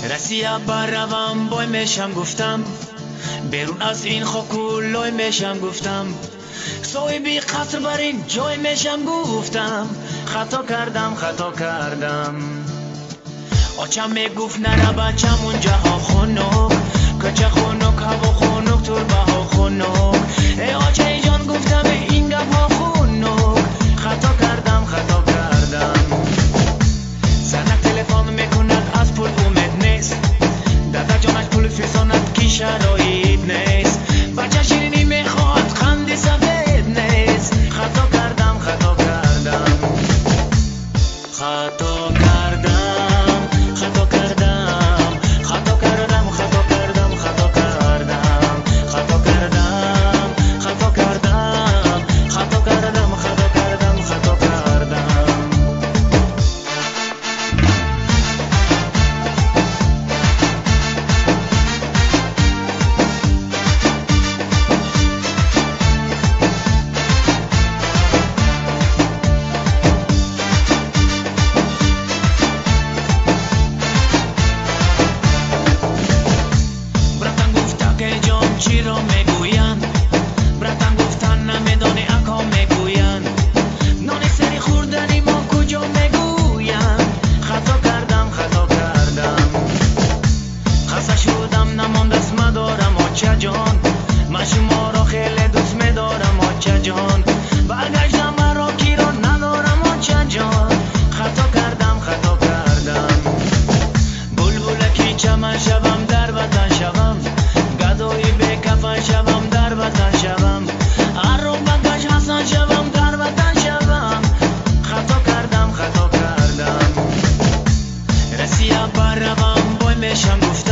رسیا بروم بای میشم گفتم، بیرون از این خاکولای میشم گفتم، صاحبی قصر بر این جای میشم گفتم، خطا کردم. آچم میگفت نره بچم اونجا ها خونوک، کچه خونوک هوا خونوک تربه ها خونوک، ای آچه جان گفتم این گپ ها خونوک، خطا کردم. زنک تلفن میکند از پول امید نیست، دادا جانش پول فیساند کی شرایط نیست، بچه شیرینی میخواد خندی سفید نیست، خطا کردم. چی را میگوین؟ براتن گفتن نمیدانی اکا میگوین، نان سری خوردنی ما کجا میگوین، خطا کردم. خسته شدم نماندست مدارم آچه جان، من شما را خیلی دوست میدارم آچه جان، برگشتم مرا کی را ندارم آچه جان، خطا کردم. بلبلکی چمن شوم در وطن شوم، گدایی به کفن شوم در وطن شوم، هر رو بگش حسن شوم در وطن شوم، خطا کردم. رسیا بروم بای میشم گفت